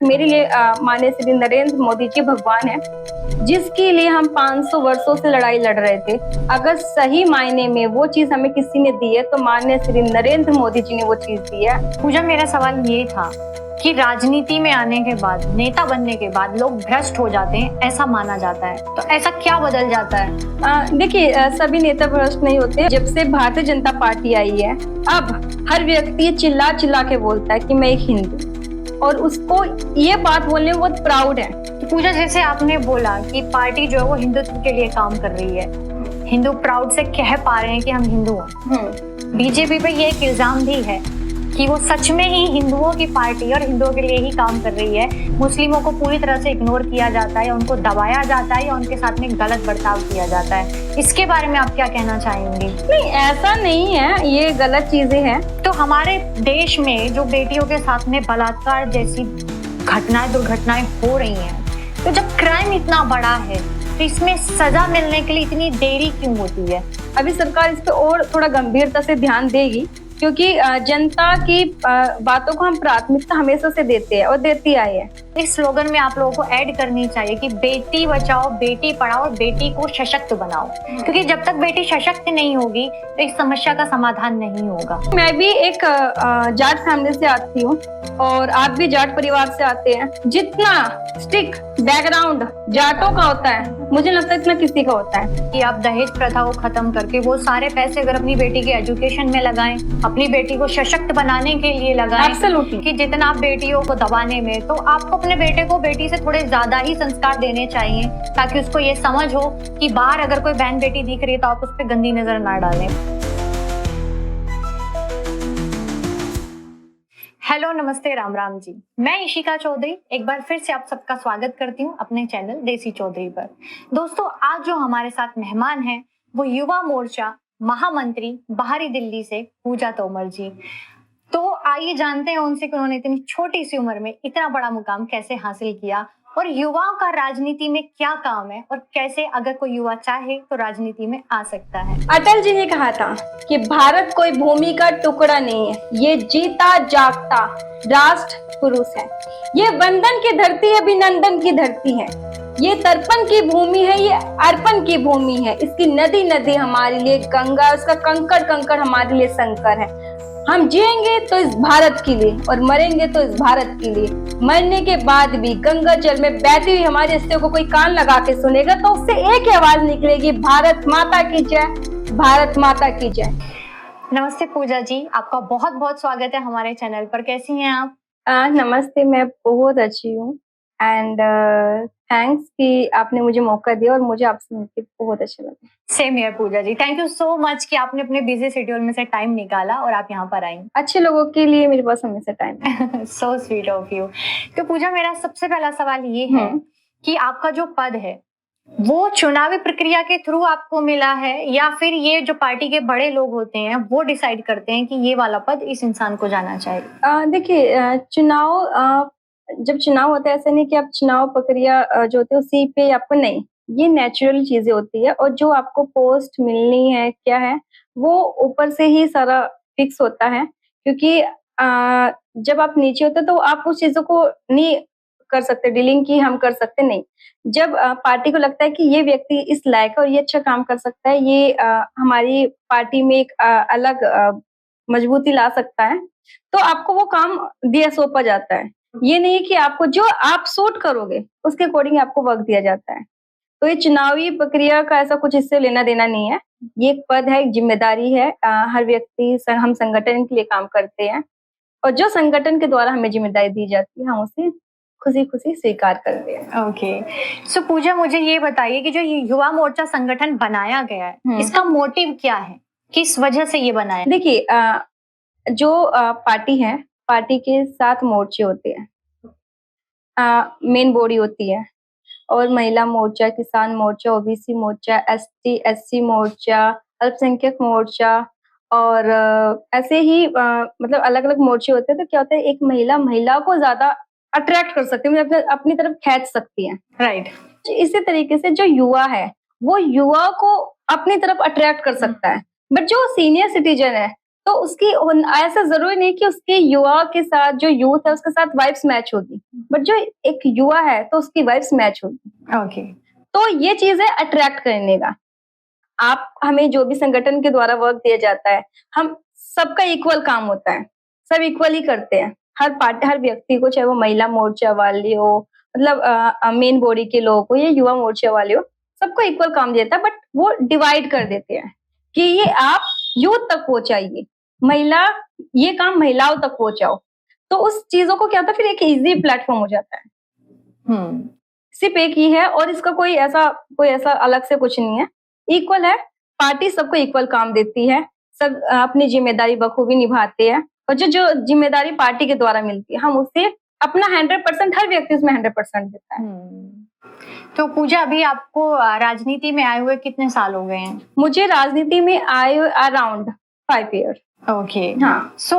मेरे लिए माननीय श्री नरेंद्र मोदी जी भगवान है, जिसके लिए हम 500 वर्षों से लड़ाई लड़ रहे थे। अगर सही मायने में वो चीज हमें किसी ने दी है तो माननीय श्री नरेंद्र मोदी जी ने वो चीज दी है। पूजा, मेरा सवाल ये था कि राजनीति में आने के बाद, नेता बनने के बाद लोग भ्रष्ट हो जाते हैं, ऐसा माना जाता है, तो ऐसा क्या बदल जाता है? देखिए, सभी नेता भ्रष्ट नहीं होते। जब से भारतीय जनता पार्टी आई है, अब हर व्यक्ति चिल्ला चिल्ला के बोलता है कि मैं एक हिंदू, और उसको ये बात बोलने में बहुत प्राउड है। तो पूजा, जैसे आपने बोला कि पार्टी जो है वो हिंदुत्व के लिए काम कर रही है, हिंदू प्राउड से कह पा रहे हैं कि हम हिंदू हैं। बीजेपी पे ये एक इल्जाम भी है कि वो सच में ही हिंदुओं की पार्टी और हिंदुओं के लिए ही काम कर रही है। मुस्लिमों को पूरी तरह से इग्नोर किया जाता है, उनको दबाया जाता है या उनके साथ में गलत बर्ताव किया जाता है। इसके बारे में आप क्या कहना चाहेंगे? नहीं, ऐसा नहीं है, ये गलत चीजें हैं। तो हमारे देश में जो बेटियों के साथ में बलात्कार जैसी घटनाएं, दुर्घटनाएं हो रही हैं, तो जब क्राइम इतना बड़ा है तो इसमें सजा मिलने के लिए इतनी देरी क्यों होती है? अभी सरकार इस पे और थोड़ा गंभीरता से ध्यान देगी, क्योंकि जनता की बातों को हम प्राथमिकता हमेशा से देते हैं और देती आई है। इस स्लोगन में आप लोगों को ऐड करनी चाहिए कि बेटी बचाओ, बेटी पढ़ाओ, बेटी को सशक्त बनाओ, क्योंकि जब तक बेटी सशक्त नहीं होगी तो इस समस्या का समाधान नहीं होगा। मैं भी एक जाट फैमिली से आती हूँ और आप भी जाट परिवार से आते हैं। जितना स्टिक बैकग्राउंड जाटों का होता है, मुझे लगता है इतना किसी का होता है। कि आप दहेज प्रथा को खत्म करके वो सारे पैसे अगर अपनी बेटी के एजुकेशन में लगाएं, अपनी बेटी को सशक्त बनाने के लिए लगाएं, Absolutely. कि जितना आप बेटियों को दबाने में, तो आपको अपने बेटे को बेटी से थोड़े ज्यादा ही संस्कार देने चाहिए, ताकि उसको ये समझ हो कि बाहर अगर कोई बहन बेटी दिख रही है तो आप उस पर गंदी नजर ना डालें। हेलो, नमस्ते, राम राम जी। मैं इशिका चौधरी एक बार फिर से आप सबका स्वागत करती हूँ अपने चैनल देसी चौधरी पर। दोस्तों, आज जो हमारे साथ मेहमान हैं वो युवा मोर्चा महामंत्री बाहरी दिल्ली से पूजा तोमर जी। तो आइए जानते हैं उनसे कि उन्होंने इतनी छोटी सी उम्र में इतना बड़ा मुकाम कैसे हासिल किया, और युवाओं का राजनीति में क्या काम है, और कैसे अगर कोई युवा चाहे तो राजनीति में आ सकता है। अटल जी ने कहा था कि भारत कोई भूमि का टुकड़ा नहीं है, ये जीता जागता राष्ट्र पुरुष है। ये वंदन की धरती है, अभिनंदन की धरती है। ये तर्पण की भूमि है, ये अर्पण की भूमि है। इसकी नदी नदी हमारे लिए गंगा, उसका कंकड़ कंकड़ हमारे लिए शंकर है। हम जिएंगे तो इस भारत के लिए और मरेंगे तो इस भारत के लिए। मरने के बाद भी गंगा जल में बहती हुई हमारी अस्थियों को कोई कान लगा के सुनेगा तो उससे एक ही आवाज निकलेगी, भारत माता की जय, भारत माता की जय। नमस्ते पूजा जी, आपका बहुत बहुत स्वागत है हमारे चैनल पर। कैसी हैं आप? नमस्ते, मैं बहुत अच्छी हूँ एंड थैंक्स कि आपने मुझे मौका दिया और मुझे आपसे मिलकर बहुत अच्छा लगा। Same here Pooja ji, thank you so much कि आपने अपने बिजी शेड्यूल में से टाइम निकाला और आप यहाँ पर आई। अच्छे लोगों के लिए मेरे पास हमेशा टाइम है। So sweet of you. तो पूजा, मेरा सबसे पहला सवाल ये है कि आपका जो पद है वो चुनावी प्रक्रिया के थ्रू आपको मिला है, या फिर ये जो पार्टी के बड़े लोग होते हैं वो डिसाइड करते हैं कि ये वाला पद इस इंसान को जाना चाहिए? देखिए, चुनाव जब चुनाव होता है, ऐसा नहीं कि आप चुनाव प्रक्रिया जो होती है उसी पे आपको, नहीं, ये नेचुरल चीजें होती है। और जो आपको पोस्ट मिलनी है क्या है, वो ऊपर से ही सारा फिक्स होता है। क्योंकि जब आप नीचे होते तो आप उस चीजों को नहीं कर सकते डीलिंग की हम कर सकते, नहीं। जब पार्टी को लगता है कि ये व्यक्ति इस लायक है और ये अच्छा काम कर सकता है, ये हमारी पार्टी में एक अलग मजबूती ला सकता है, तो आपको वो काम दिया सौंपा जाता है। ये नहीं कि आपको जो आप सूट करोगे उसके अकॉर्डिंग आपको वर्क दिया जाता है। तो ये चुनावी प्रक्रिया का ऐसा कुछ इससे लेना देना नहीं है। ये एक पद है, एक जिम्मेदारी है। हर व्यक्ति हम संगठन के लिए काम करते हैं और जो संगठन के द्वारा हमें जिम्मेदारी दी जाती है हम उसे खुशी खुशी स्वीकार करते हैं। ओके, सो पूजा, मुझे ये बताइए कि जो युवा मोर्चा संगठन बनाया गया है इसका मोटिव क्या है, किस वजह से ये बनाया? देखिए, जो पार्टी है, पार्टी के 7 मोर्चे होते हैं। मेन बॉडी होती है, और महिला मोर्चा, किसान मोर्चा, ओबीसी मोर्चा, एसटी एससी मोर्चा, अल्पसंख्यक मोर्चा, और ऐसे ही मतलब अलग अलग मोर्चे होते हैं। तो क्या होता है, एक महिला को ज्यादा अट्रैक्ट कर सकती है, मतलब अपनी तरफ खींच सकती है। राइट। इसी तरीके से जो युवा है वो युवा को अपनी तरफ अट्रैक्ट कर सकता है। बट जो सीनियर सिटीजन है तो उसकी ऐसा जरूरी नहीं कि उसके युवा के साथ, जो यूथ है उसके साथ वाइब्स मैच होगी, बट जो एक युवा है तो उसकी वाइब्स मैच होगी। ओके। तो ये चीज है अट्रैक्ट करने का। आप हमें जो भी संगठन के द्वारा वर्क दिया जाता है, हम सबका इक्वल काम होता है, सब इक्वल ही करते हैं। हर पार्टी, हर व्यक्ति को, चाहे वो महिला मोर्चा वाले हो, मतलब मेन बॉडी के लोग हो या युवा मोर्चा वाले हो, सबको इक्वल काम देता है, बट वो डिवाइड कर देते हैं कि ये आप यूथ तक पहुंचाइए, महिला, ये काम महिलाओं तक पहुंचाओ। तो उस चीजों को क्या होता है, फिर एक इजी प्लेटफॉर्म हो जाता है। सिर्फ एक ही है और इसका कोई ऐसा अलग से कुछ नहीं है, इक्वल है। पार्टी सबको इक्वल काम देती है, सब अपनी जिम्मेदारी बखूबी निभाते हैं, और जो जिम्मेदारी पार्टी के द्वारा मिलती है, हम उससे अपना 100%, हर व्यक्ति उसमें 100% देता है। तो पूजा, अभी आपको राजनीति में आए हुए कितने साल हो गए हैं? मुझे राजनीति में आए अराउंड 5 ईयर। ओके। हाँ। सो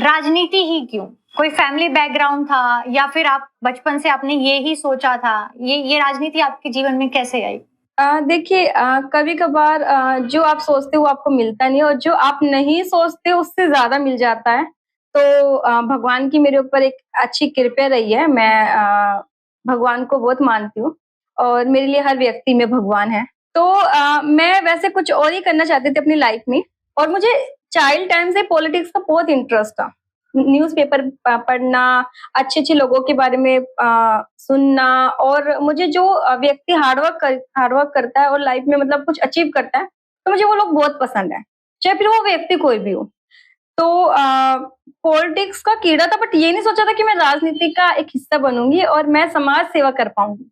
राजनीति ही क्यों? कोई फैमिली बैकग्राउंड था या फिर आप बचपन से आपने ये ही सोचा था? ये राजनीति आपके जीवन में कैसे आई? देखिए, कभी कभार जो आप सोचते हो वो आपको मिलता नहीं, और जो आप नहीं सोचते उससे ज्यादा मिल जाता है। तो भगवान की मेरे ऊपर एक अच्छी कृपा रही है। मैं भगवान को बहुत मानती हूँ, और मेरे लिए हर व्यक्ति में भगवान है। तो मैं वैसे कुछ और ही करना चाहती थी अपनी लाइफ में, और मुझे चाइल्ड टाइम से पॉलिटिक्स का बहुत इंटरेस्ट था। न्यूज़पेपर पढ़ना, अच्छे लोगों के बारे में सुनना, और मुझे जो व्यक्ति हार्डवर्क करता है और लाइफ में मतलब कुछ अचीव करता है, तो मुझे वो लोग बहुत पसंद है, चाहे फिर वो व्यक्ति कोई भी हो। तो पॉलिटिक्स का कीड़ा था, बट ये नहीं सोचा था कि मैं राजनीति का एक हिस्सा बनूंगी और मैं समाज सेवा कर पाऊंगी।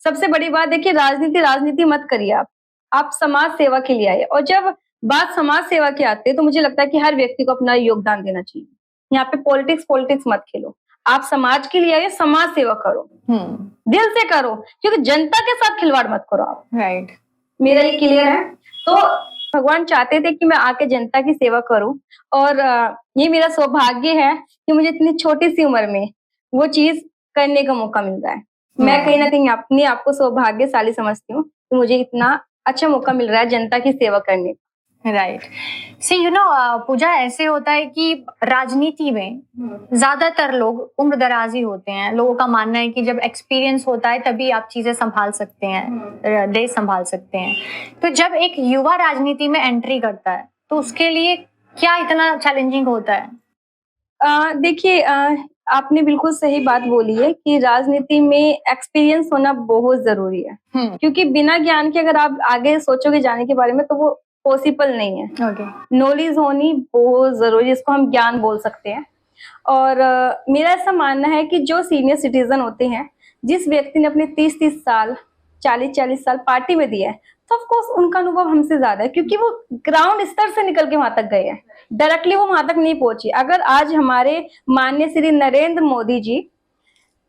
सबसे बड़ी बात देखिए, राजनीति मत करिए, आप समाज सेवा के लिए आइए। और जब बात समाज सेवा की आती है, तो मुझे लगता है कि हर व्यक्ति को अपना योगदान देना चाहिए। यहाँ पे पॉलिटिक्स मत खेलो, आप समाज के लिए आइए, समाज सेवा करो, दिल से करो, क्योंकि जनता के साथ खिलवाड़ मत करो आप। राइट। मेरा ये क्लियर है। तो भगवान चाहते थे कि मैं आके जनता की सेवा करूं, और ये मेरा सौभाग्य है कि मुझे इतनी छोटी सी उम्र में वो चीज करने का मौका मिल रहा है। मैं कहीं ना कहीं अपने आप को सौभाग्यशाली समझती हूँ कि मुझे इतना अच्छा मौका मिल रहा है जनता की सेवा करने का। राइट। सी पूजा, ऐसे होता है कि राजनीति में ज्यादातर लोग उम्र दराजी होते हैं। लोगों का मानना है कि जब एक्सपीरियंस होता है तभी आप चीजें संभाल सकते हैं, देश संभाल सकते हैं। तो जब एक युवा राजनीति में एंट्री करता है तो उसके लिए क्या इतना चैलेंजिंग होता है? देखिए, आपने बिल्कुल सही बात बोली है कि राजनीति में एक्सपीरियंस होना बहुत जरूरी है, क्योंकि बिना ज्ञान के अगर आप आगे सोचोगे जाने के बारे में, तो वो पॉसिबल नहीं है। नॉलेज होनी बहुत जरूरी है, इसको हम ज्ञान बोल सकते हैं। और मेरा ऐसा मानना है कि जो सीनियर सिटीजन होते हैं, जिस व्यक्ति ने अपने 30-30 साल, 40-40 साल पार्टी में दिए हैं, तो ऑफकोर्स उनका अनुभव हमसे ज्यादा है, क्योंकि वो ग्राउंड स्तर से निकल के वहां तक गए हैं, डायरेक्टली वो वहां तक नहीं पहुंची। अगर आज हमारे माननीय श्री नरेंद्र मोदी जी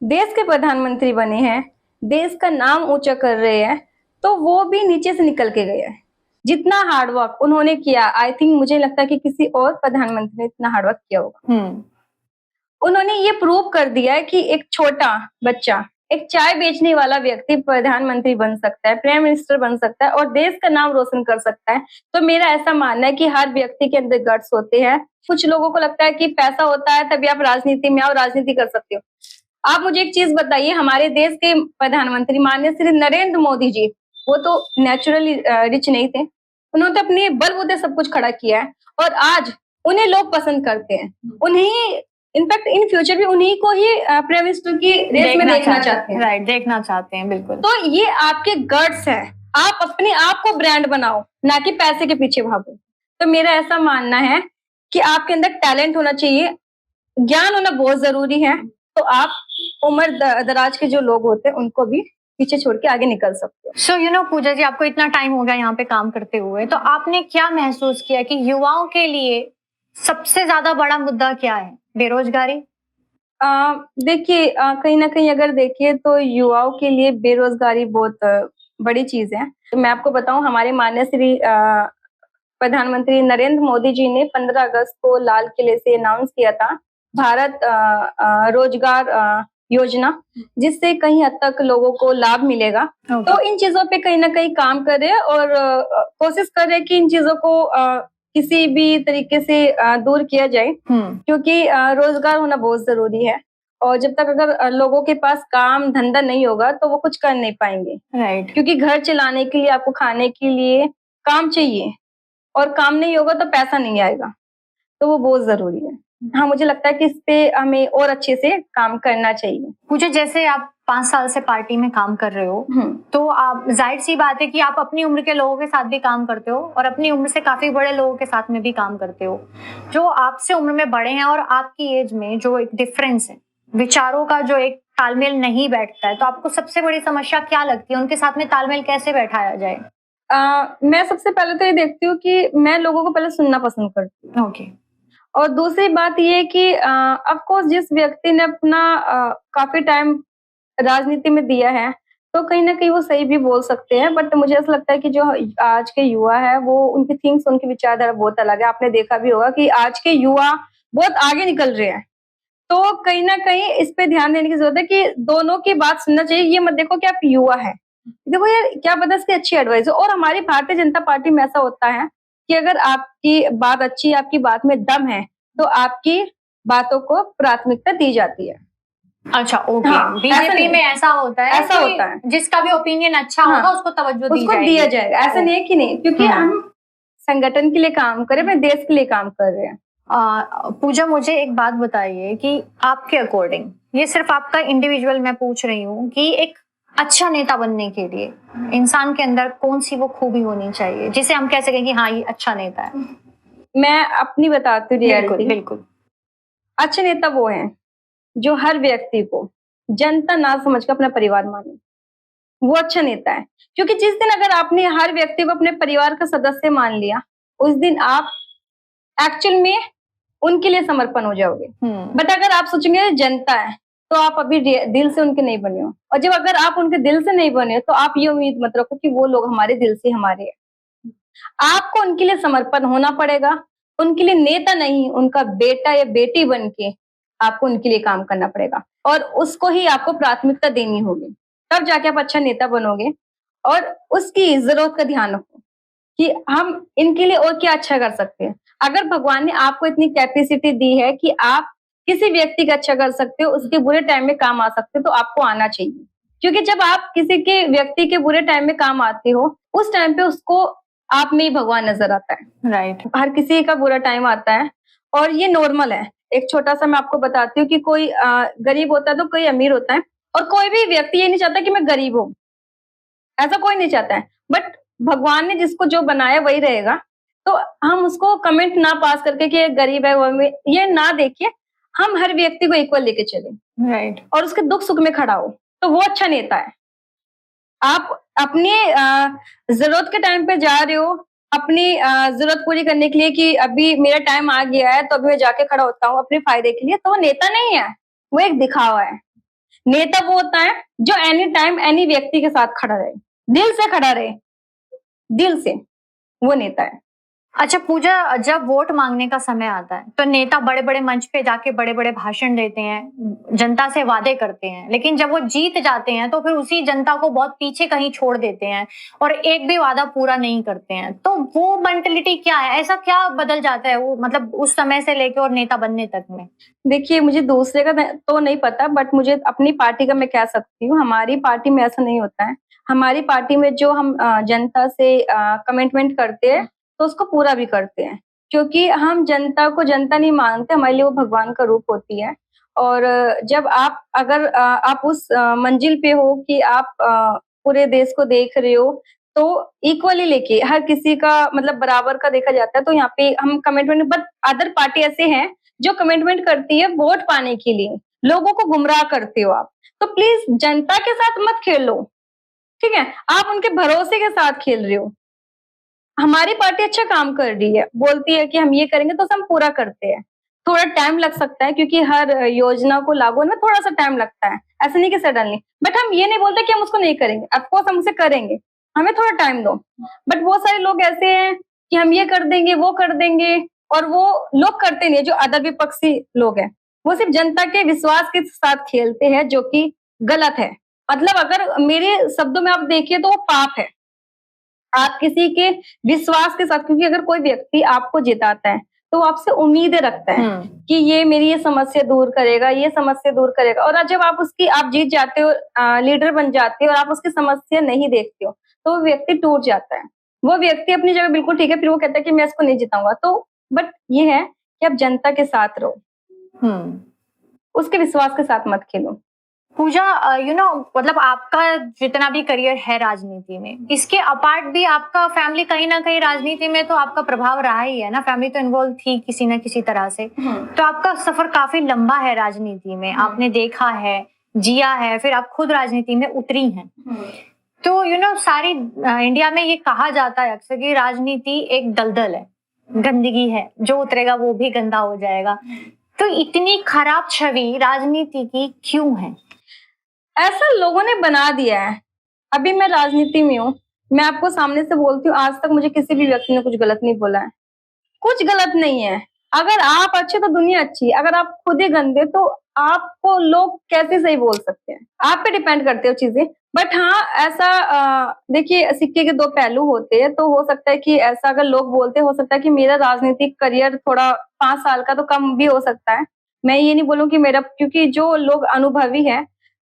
देश के प्रधानमंत्री बने हैं, देश का नाम ऊंचा कर रहे हैं, तो वो भी नीचे से निकल के गए हैं। जितना हार्डवर्क उन्होंने किया, आई थिंक, मुझे लगता है कि किसी और प्रधानमंत्री ने इतना हार्डवर्क किया होगा। उन्होंने ये प्रूव कर दिया है कि एक छोटा बच्चा, एक चाय बेचने वाला व्यक्ति प्रधानमंत्री बन सकता है, प्राइम मिनिस्टर बन सकता है, और देश का नाम रोशन कर सकता है। तो मेरा ऐसा मानना है कि हर व्यक्ति के अंदर गट्स होते हैं। कुछ लोगों को लगता है कि पैसा होता है तभी आप राजनीति में आओ, राजनीति कर सकते हो। आप मुझे एक चीज बताइए, हमारे देश के प्रधानमंत्री माननीय श्री नरेंद्र मोदी जी, वो तो नेचुरली रिच नहीं थे, उन्होंने तो अपने बलबूते सब कुछ खड़ा किया है, और आज उन्हें लोग पसंद करते हैं। उन्हें इनफैक्ट इन फ्यूचर भी उन्हीं को ही प्राइम मिनिस्टर की रेस में देखना चाहते हैं। राइट, देखना चाहते हैं, बिल्कुल। तो ये आपके गट्स है, आप अपने आप को ब्रांड बनाओ, ना कि पैसे के पीछे भागो। तो मेरा ऐसा मानना है कि आपके अंदर टैलेंट होना चाहिए, ज्ञान होना बहुत जरूरी है, तो आप उम्र दराज के जो लोग होते हैं उनको भी पीछे छोड़ के आगे निकल सकते हो। सो पूजा जी, आपको इतना टाइम हो गया यहाँ पे काम करते हुए, तो आपने क्या महसूस किया कि युवाओं के लिए सबसे ज्यादा बड़ा मुद्दा क्या है? बेरोजगारी? देखिए, कहीं ना कहीं अगर देखिए तो युवाओं के लिए बेरोजगारी बहुत बड़ी चीज है। तो मैं आपको बताऊं, हमारे माननीय श्री प्रधानमंत्री नरेंद्र मोदी जी ने 15 अगस्त को लाल किले से अनाउंस किया था भारत रोजगार योजना, जिससे कहीं हद तक लोगों को लाभ मिलेगा। तो इन चीजों पे कहीं ना कहीं काम कर रहे हैं, और कोशिश कर रहे हैं कि इन चीजों को किसी भी तरीके से दूर किया जाए, क्योंकि रोजगार होना बहुत जरूरी है। और जब तक अगर लोगों के पास काम धंधा नहीं होगा तो वो कुछ कर नहीं पाएंगे। राइट। क्योंकि घर चलाने के लिए, आपको खाने के लिए काम चाहिए, और काम नहीं होगा तो पैसा नहीं आएगा, तो वो बहुत जरूरी है। हाँ, मुझे लगता है कि इस पे हमें और अच्छे से काम करना चाहिए। मुझे जैसे आप 5 साल से पार्टी में काम कर रहे हो, तो आप, जाहिर सी बात है कि आप अपनी उम्र के लोगों के साथ भी काम करते हो और अपनी उम्र से काफी बड़े लोगों के साथ में भी काम करते हो, जो आपसे उम्र में बड़े हैं, और आपकी एज में जो एक डिफरेंस है, विचारों का जो एक तालमेल नहीं बैठता है, तो आपको सबसे बड़ी समस्या क्या लगती है? उनके साथ में तालमेल कैसे बैठाया जाए? मैं सबसे पहले तो ये देखती हूँ कि मैं लोगों को पहले सुनना पसंद करती हूँ। ओके। और दूसरी बात ये कि ऑफ कोर्स जिस व्यक्ति ने अपना काफ़ी टाइम राजनीति में दिया है, तो कहीं न कहीं वो सही भी बोल सकते हैं। बट मुझे ऐसा लगता है कि जो आज के युवा है, वो उनकी थिंक्स, उनकी विचारधारा बहुत अलग है। आपने देखा भी होगा कि आज के युवा बहुत आगे निकल रहे हैं। तो कहीं न कहीं इस पे ध्यान देने की ज़रूरत है कि दोनों की बात सुनना चाहिए। ये मत देखो कि आप युवा हैं। देखो यार, क्या पता इसकी अच्छी एडवाइस हो। और हमारी भारतीय जनता पार्टी में ऐसा होता है कि अगर आपकी बात अच्छी है, आपकी बात में दम है, तो आपकी बातों को प्राथमिकता दी जाती है। अच्छा, ओके। हाँ, बीजेपी में ऐसा होता है, ऐसा होता है। जिसका भी ओपिनियन अच्छा हाँ, होगा उसको तवज्जो दी उसको जाएगी। दिया जाएगा। ऐसा नहीं है कि नहीं, क्योंकि हम संगठन के लिए काम कर रहे हैं, अपने देश के लिए काम कर रहे हैं। पूजा, मुझे एक बात बताइए कि आपके अकॉर्डिंग, ये सिर्फ आपका इंडिविजुअल मैं पूछ रही हूँ, कि एक अच्छा नेता बनने के लिए इंसान के अंदर कौन सी वो खूबी होनी चाहिए जिसे हम कह सकें कि हाँ, ये अच्छा नेता है? मैं अपनी बताती हूँ रियलिटी। बिल्कुल। अच्छे नेता वो हैं जो हर व्यक्ति को जनता ना समझकर अपना परिवार माने, वो अच्छा नेता है। क्योंकि जिस दिन अगर आपने हर व्यक्ति को अपने परिवार का सदस्य मान लिया, उस दिन आप एक्चुअल में उनके लिए समर्पण हो जाओगे। बट अगर आप सोचेंगे जनता है, तो आप अभी दिल से उनके नहीं बने हो। और जब अगर आप उनके दिल से नहीं बने, तो आप ये उम्मीद मत रखो कि वो लोग हमारे दिल से हमारे हैं। आपको उनके लिए समर्पण होना पड़ेगा। उनके लिए नेता नहीं, उनका बेटा या बेटी बन के आपको उनके लिए काम करना पड़ेगा, और उसको ही आपको प्राथमिकता देनी होगी। तब जाके आप अच्छा नेता बनोगे। और उसकी जरूरत का ध्यान रखो कि हम इनके लिए और क्या अच्छा कर सकते हैं। अगर भगवान ने आपको इतनी कैपेसिटी दी है कि आप किसी व्यक्ति का अच्छा कर सकते हो, उसके बुरे टाइम में काम आ सकते हो, तो आपको आना चाहिए। क्योंकि जब आप किसी के व्यक्ति के बुरे टाइम में काम आते हो, उस टाइम पे उसको आप में ही भगवान नजर आता है। राइट। हर किसी का बुरा टाइम आता है, और ये नॉर्मल है। एक छोटा सा मैं आपको बताती हूँ कि कोई गरीब होता है तो कोई अमीर होता है, और कोई भी व्यक्ति ये नहीं चाहता कि मैं गरीब हूँ। ऐसा कोई नहीं चाहता है। बट भगवान ने जिसको जो बनाया वही रहेगा। तो हम उसको कमेंट ना पास करके कि ये गरीब है, वो अमीर, ये ना देखिए। हम हर व्यक्ति को इक्वल लेके चले, राइट। और उसके दुख सुख में खड़ा हो, तो वो अच्छा नेता है। आप अपनी जरूरत के टाइम पे जा रहे हो, अपनी जरूरत पूरी करने के लिए कि अभी मेरा टाइम आ गया है तो अभी मैं जाके खड़ा होता हूँ अपने फायदे के लिए, तो वो नेता नहीं है, वो एक दिखावा है। नेता वो होता है जो एनी टाइम एनी व्यक्ति के साथ खड़ा रहे, दिल से खड़ा रहे, दिल से, वो नेता है। अच्छा पूजा, जब वोट मांगने का समय आता है तो नेता बड़े बड़े मंच पे जाके बड़े बड़े भाषण देते हैं, जनता से वादे करते हैं, लेकिन जब वो जीत जाते हैं तो फिर उसी जनता को बहुत पीछे कहीं छोड़ देते हैं और एक भी वादा पूरा नहीं करते हैं। तो वो मेंटलिटी क्या है? ऐसा क्या बदल जाता है वो, मतलब उस समय से लेके और नेता बनने तक में? देखिए, मुझे दूसरे का तो नहीं पता, बट मुझे अपनी पार्टी का मैं कह सकती हूँ। हमारी पार्टी में ऐसा नहीं होता है। हमारी पार्टी में जो हम जनता से कमिटमेंट करते हैं, तो उसको पूरा भी करते हैं। क्योंकि हम जनता को जनता नहीं मानते, हमारे लिए वो भगवान का रूप होती है। और जब आप अगर आप उस मंजिल पे हो कि आप पूरे देश को देख रहे हो, तो इक्वली लेके हर किसी का मतलब बराबर का देखा जाता है। तो यहाँ पे हम कमिटमेंट, बट अदर पार्टी ऐसे हैं जो कमिटमेंट करती है वोट पाने के लिए, लोगों को गुमराह करते हो आप। तो प्लीज जनता के साथ मत खेलो, ठीक है? आप उनके भरोसे के साथ खेल रहे हो। हमारी पार्टी अच्छा काम कर रही है, बोलती है कि हम ये करेंगे तो हम पूरा करते हैं। थोड़ा टाइम लग सकता है क्योंकि हर योजना को लागू होने में थोड़ा सा टाइम लगता है, ऐसा नहीं कि सडनली। बट हम ये नहीं बोलते कि हम उसको नहीं करेंगे, ऑफकोर्स हम उसे करेंगे, हमें थोड़ा टाइम दो। बट बहुत सारे लोग ऐसे हैं कि हम ये कर देंगे, वो कर देंगे, और वो लोग करते नहीं है। जो अदर विपक्षी लोग हैं, वो सिर्फ जनता के विश्वास के साथ खेलते हैं, जो कि गलत है। मतलब अगर मेरे शब्दों में आप देखिए तो वो पाप है। आप किसी के विश्वास के साथ, क्योंकि अगर कोई व्यक्ति आपको जिताता है तो वो आपसे उम्मीदें रखता है कि ये मेरी ये समस्या दूर करेगा, ये समस्या दूर करेगा। और जब आप जीत जाते हो, लीडर बन जाते हो और आप उसकी समस्या नहीं देखते हो, तो वो व्यक्ति टूट जाता है। वो व्यक्ति अपनी जगह बिल्कुल ठीक है, फिर वो कहता है कि मैं इसको नहीं जिताऊंगा। तो बट ये है कि आप जनता के साथ रहो, उसके विश्वास के साथ मत खेलो। पूजा, मतलब आपका जितना भी करियर है राजनीति में, इसके अपार्ट भी आपका फैमिली कहीं ना कहीं राजनीति में तो आपका प्रभाव रहा ही है ना। फैमिली तो इन्वॉल्व थी किसी ना किसी तरह से। तो आपका सफर काफी लंबा है राजनीति में, आपने देखा है, जिया है, फिर आप खुद राजनीति में उतरी हैं। तो सारी इंडिया में ये कहा जाता है अक्सर कि राजनीति एक दलदल है, गंदगी है, जो उतरेगा वो भी गंदा हो जाएगा। तो इतनी खराब छवि राजनीति की क्यों है? ऐसा लोगों ने बना दिया है। अभी मैं राजनीति में हूँ, मैं आपको सामने से बोलती हूँ, आज तक मुझे किसी भी व्यक्ति ने कुछ गलत नहीं बोला है। कुछ गलत नहीं है। अगर आप अच्छे तो दुनिया अच्छी है, अगर आप खुद ही गंदे तो आपको लोग कैसे सही बोल सकते हैं? आप पे डिपेंड करते हो चीजें। बट हाँ, ऐसा देखिए, सिक्के के दो पहलू होते हैं। तो हो सकता है कि ऐसा अगर लोग बोलते, हो सकता है कि मेरा राजनीतिक करियर थोड़ा 5 साल का तो कम भी हो सकता है। मैं ये नहीं बोलूँ कि मेरा, क्योंकि जो लोग अनुभवी है,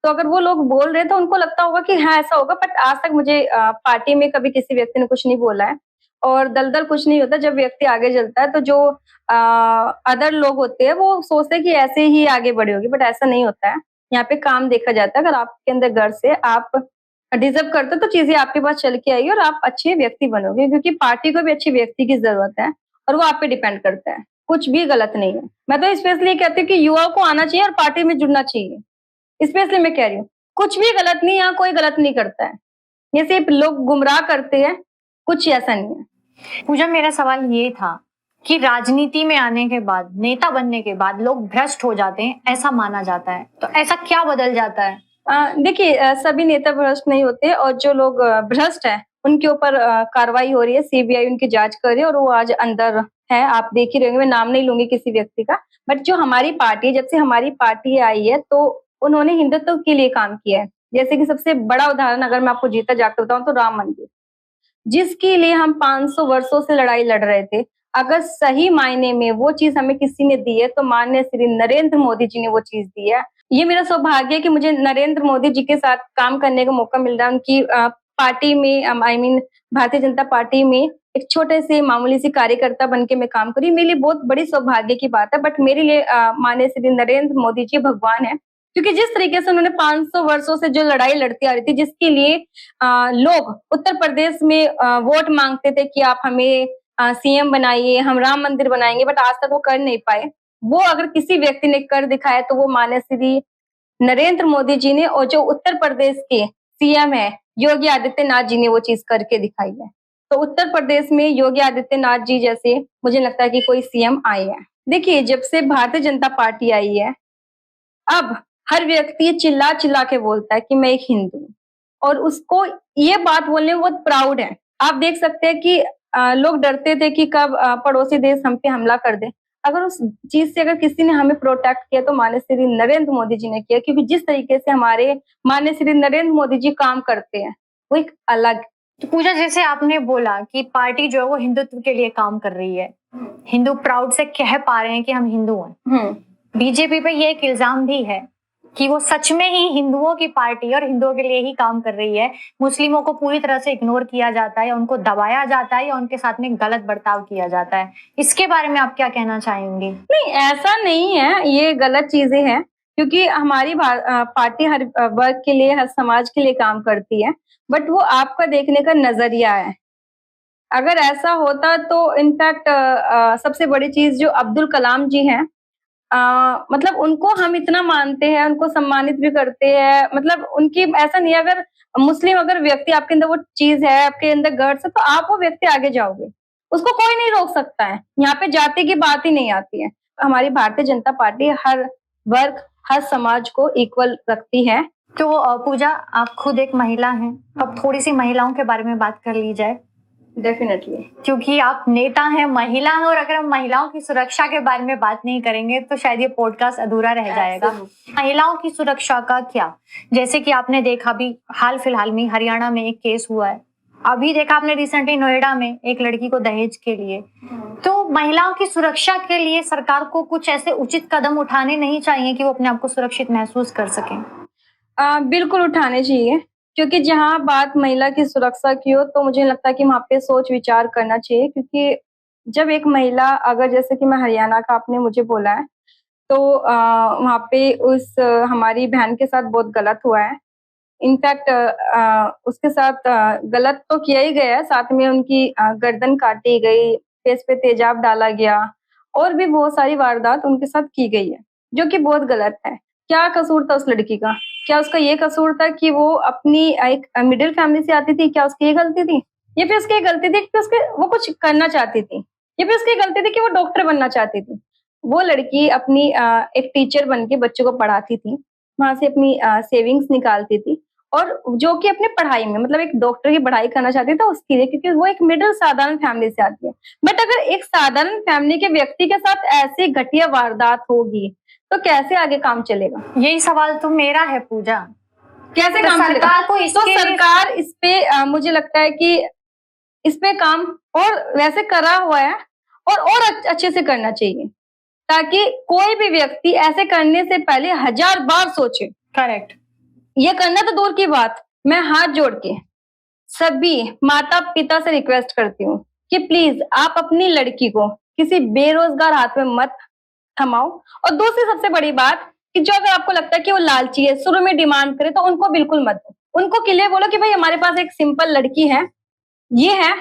तो अगर वो लोग बोल रहे हैं तो उनको लगता होगा कि हाँ ऐसा होगा। बट आज तक मुझे पार्टी में कभी किसी व्यक्ति ने कुछ नहीं बोला है। और दलदल कुछ नहीं होता। जब व्यक्ति आगे चलता है तो जो अदर लोग होते हैं वो सोचते हैं कि ऐसे ही आगे बढ़ी होगी, बट ऐसा नहीं होता है। यहाँ पे काम देखा जाता है। अगर आपके अंदर गर्व से आप डिजर्व करते हो तो चीजें आपके पास चल के आएगी और आप अच्छे व्यक्ति बनोगे, क्योंकि पार्टी को भी अच्छे व्यक्ति की जरूरत है और वो आप पे डिपेंड करता है। कुछ भी गलत नहीं है। मैं तो स्पेशली कहती हूँ कि युवाओं को आना चाहिए और पार्टी में जुड़ना चाहिए। स्पेशली मैं कह रही हूँ, कुछ भी गलत नहीं, यहाँ कोई गलत नहीं करता है। ये सिर्फ लोग गुमराह करते हैं, कुछ ऐसा नहीं है। पूजा, मेरा सवाल ये था कि राजनीति में आने के बाद, नेता बनने के बाद लोग भ्रष्ट हो जाते हैं, ऐसा माना जाता है। तो ऐसा क्या बदल जाता है? देखिए, सभी नेता भ्रष्ट नहीं होते और जो लोग भ्रष्ट हैं उनके ऊपर कार्रवाई हो रही है। सीबीआई उनकी जांच कर रही है और वो आज अंदर है। आप देख ही रहे होंगे, मैं नाम नहीं लूंगी किसी व्यक्ति का। बट जो हमारी पार्टी, जब से हमारी पार्टी आई है तो उन्होंने हिंदुत्व के लिए काम किया है। जैसे कि सबसे बड़ा उदाहरण अगर मैं आपको जीता जाकर बताऊं तो राम मंदिर, जिसके लिए हम 500 वर्षों से लड़ाई लड़ रहे थे। अगर सही मायने में वो चीज हमें किसी ने दी है तो माननीय श्री नरेंद्र मोदी जी ने वो चीज दी है। ये मेरा सौभाग्य है कि मुझे नरेंद्र मोदी जी के साथ काम करने का मौका मिल रहा है। उनकी पार्टी में, I mean Bharatiya Janata party में एक छोटे से मामूली सी कार्यकर्ता बन के मैं काम करी। मेरे लिए बहुत बड़ी सौभाग्य की बात है। बट मेरे लिए माननीय श्री नरेंद्र मोदी जी भगवान है, क्योंकि जिस तरीके से उन्होंने 500 वर्षों से जो लड़ाई लड़ती आ रही थी, जिसके लिए लोग उत्तर प्रदेश में वोट मांगते थे कि आप हमें सीएम बनाइए, हम राम मंदिर बनाएंगे, बट आज तक वो कर नहीं पाए। वो अगर किसी व्यक्ति ने कर दिखाया तो वो माननीय श्री नरेंद्र मोदी जी ने, और जो उत्तर प्रदेश के सीएम है योगी आदित्यनाथ जी ने वो चीज करके दिखाई है। तो उत्तर प्रदेश में योगी आदित्यनाथ जी जैसे मुझे लगता है कि कोई सीएम आए हैं। देखिए, जब से भारतीय जनता पार्टी आई है, अब हर व्यक्ति चिल्ला चिल्ला के बोलता है कि मैं एक हिंदू हूँ और उसको ये बात बोलने में बहुत प्राउड है। आप देख सकते हैं कि लोग डरते थे कि कब पड़ोसी देश हम पे हमला कर दे। अगर उस चीज से अगर किसी ने हमें प्रोटेक्ट किया तो माननीय श्री नरेंद्र मोदी जी ने किया, क्योंकि जिस तरीके से हमारे माननीय श्री नरेंद्र मोदी जी काम करते हैं वो एक अलग। तो पूजा, जैसे आपने बोला कि पार्टी जो है वो हिंदुत्व के लिए काम कर रही है, हिंदू प्राउड से कह पा रहे हैं कि हम हिंदू हैं। बीजेपी पे ये एक इल्जाम भी है कि वो सच में ही हिंदुओं की पार्टी और हिंदुओं के लिए ही काम कर रही है। मुस्लिमों को पूरी तरह से इग्नोर किया जाता है, उनको दबाया जाता है या उनके साथ में गलत बर्ताव किया जाता है। इसके बारे में आप क्या कहना चाहेंगे? नहीं, ऐसा नहीं है, ये गलत चीजें हैं, क्योंकि हमारी पार्टी हर वर्ग के लिए, हर समाज के लिए काम करती है। बट वो आपका देखने का नजरिया है। अगर ऐसा होता तो इनफैक्ट सबसे बड़ी चीज जो अब्दुल कलाम जी हैं, मतलब उनको हम इतना मानते हैं, उनको सम्मानित भी करते हैं। मतलब उनकी ऐसा नहीं है, अगर मुस्लिम अगर व्यक्ति आपके अंदर वो चीज है, आपके अंदर गट्स है, तो आप वो व्यक्ति आगे जाओगे, उसको कोई नहीं रोक सकता है। यहाँ पे जाति की बात ही नहीं आती है। हमारी भारतीय जनता पार्टी हर वर्ग, हर समाज को इक्वल रखती है। तो पूजा, आप खुद एक महिला हैं, अब थोड़ी सी महिलाओं के बारे में बात कर ली जाए। डेफिनेटली, क्योंकि आप नेता हैं, महिला हैं, और अगर हम महिलाओं की सुरक्षा के बारे में बात नहीं करेंगे तो शायद ये पॉडकास्ट अधूरा रह जाएगा। महिलाओं की सुरक्षा का क्या, जैसे कि आपने देखा भी हाल फिलहाल में हरियाणा में एक केस हुआ है अभी देखा आपने रिसेंटली नोएडा में एक लड़की को दहेज के लिए, तो महिलाओं की सुरक्षा के लिए सरकार को कुछ ऐसे उचित कदम उठाने नहीं चाहिए कि वो अपने आप को सुरक्षित महसूस कर सकें? बिल्कुल उठाने चाहिए, क्योंकि जहाँ बात महिला की सुरक्षा की हो तो मुझे लगता है कि वहाँ पे सोच विचार करना चाहिए, क्योंकि जब एक महिला, अगर जैसे कि मैं हरियाणा का आपने मुझे बोला है, तो वहाँ पे हमारी बहन के साथ बहुत गलत हुआ है। इनफैक्ट उसके साथ गलत तो किया ही गया है, साथ में उनकी गर्दन काटी गई, फेस पे तेजाब डाला गया और भी बहुत सारी वारदात उनके साथ की गई है, जो कि बहुत गलत है। क्या कसूर था उस लड़की का? क्या उसका ये कसूर था कि वो अपनी एक मिडिल फैमिली से आती थी? क्या उसकी ये गलती थी? या फिर उसकी ये गलती थी कि उसके वो कुछ करना चाहती थी? या फिर उसकी गलती थी कि वो डॉक्टर बनना चाहती थी? वो लड़की अपनी एक टीचर बन के बच्चों को पढ़ाती थी, वहाँ से अपनी सेविंग्स निकालती थी और जो कि अपनी पढ़ाई में, मतलब एक डॉक्टर की पढ़ाई करना चाहती थी उसके लिए, क्योंकि वो एक मिडिल साधारण फैमिली से आती है। बट अगर एक साधारण फैमिली के व्यक्ति के साथ ऐसी घटिया वारदात होगी, तो कैसे आगे काम चलेगा? यही सवाल तो मेरा है पूजा। कैसे तो काम चलेगा? सरकार को तो इसके सरकार इस पे मुझे लगता है कि इस पे काम और वैसे करा हुआ है और अच्छे से करना चाहिए, ताकि कोई भी व्यक्ति ऐसे करने से पहले 1000 बार सोचे। करेक्ट। ये करना तो दूर की बात, मैं हाथ जोड़ के सभी माता-पिता से रिक्वेस्ट करती हूँ कि प्लीज़ आप अपनी लड़की को किसी बेरोज़गार हाथ में मत थमाओ। और दूसरी सबसे बड़ी बात कि जो अगर आपको लगता है कि वो लालची है, शुरू में डिमांड करे, तो उनको बिल्कुल मत दो। उनको क्लियर बोलो कि भाई हमारे पास एक सिंपल लड़की है, ये है,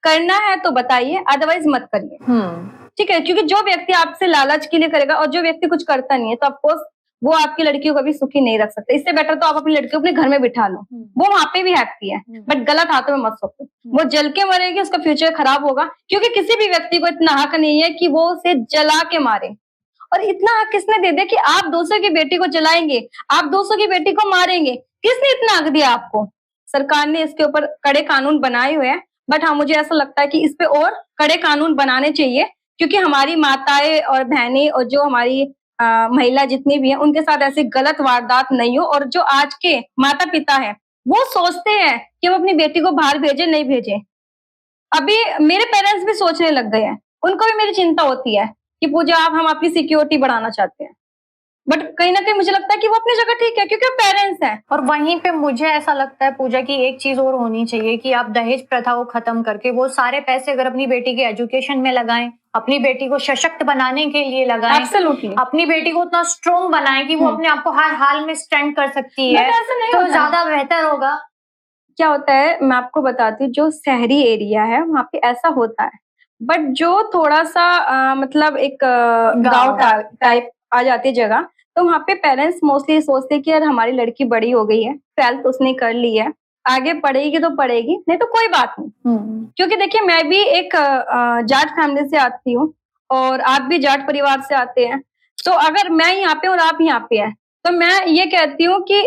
करना है तो बताइए, अदरवाइज़ मत करिए। ठीक है? क्योंकि जो व्यक्ति आपसे लालच के लिए करेगा और जो व्यक्ति कुछ करता नहीं है, तो ऑफ कोर्स वो आपकी लड़की को कभी सुखी नहीं रख सकता। इससे बेटर तो आप अपनी लड़की को अपने घर में बिठा लो, वो वहाँ पे भी हैप्पी है, बट गलत हाथों में मत सौंपो। वो जल के मरेगी, उसका फ्यूचर खराब होगा, क्योंकि किसी भी व्यक्ति को इतना हक नहीं है कि वो उसे जला के मारे। और इतना हक किसने दे दिया कि आप दूसरे की बेटी को जलाएंगे, आप दूसरों की बेटी को मारेंगे? किसने इतना हक दिया आपको? सरकार ने इसके ऊपर कड़े कानून बनाए हुए हैं, बट हाँ, मुझे ऐसा लगता है कि इस पे और कड़े कानून बनाने चाहिए, क्योंकि हमारी माताएं और बहनें और जो हमारी महिला जितनी भी हैं, उनके साथ ऐसी गलत वारदात नहीं हो। और जो आज के माता-पिता हैं, वो सोचते हैं कि वो अपनी बेटी को बाहर भेजें, नहीं भेजें। अभी मेरे पेरेंट्स भी सोचने लग गए हैं, उनको भी मेरी चिंता होती है कि पूजा आप हम आपकी सिक्योरिटी बढ़ाना चाहते हैं। बट कहीं न कहीं मुझे लगता है कि वो अपनी जगह ठीक है, क्योंकि वो पेरेंट्स हैं। और वहीं पे मुझे ऐसा लगता है पूजा की एक चीज और होनी चाहिए कि आप दहेज प्रथा को खत्म करके वो सारे पैसे अगर अपनी बेटी के एजुकेशन में लगाएं, अपनी बेटी को सशक्त बनाने के लिए लगाएं, एब्सोल्युटली। अपनी बेटी को उतना स्ट्रॉन्ग बनाएं कि वो अपने आप को हर हाल में स्टैंड कर सकती है, बट ऐसा नहीं तो होता है। ज्यादा बेहतर होगा। क्या होता है, मैं आपको बताती हूँ, जो शहरी एरिया है वहाँ पे ऐसा होता है, बट जो थोड़ा-सा मतलब एक गाँव टाइप आ जाती है जगह, तो वहाँ पे पेरेंट्स मोस्टली सोचते हैं कि यार हमारी लड़की बड़ी हो गई है, 12th उसने कर ली है, आगे पढ़ेगी तो पढ़ेगी, नहीं तो कोई बात नहीं। क्योंकि देखिए मैं भी एक जाट फैमिली से आती हूँ और आप भी जाट परिवार से आते हैं, तो अगर मैं यहाँ पे और आप यहाँ पे हैं, तो मैं ये कहती हूँ कि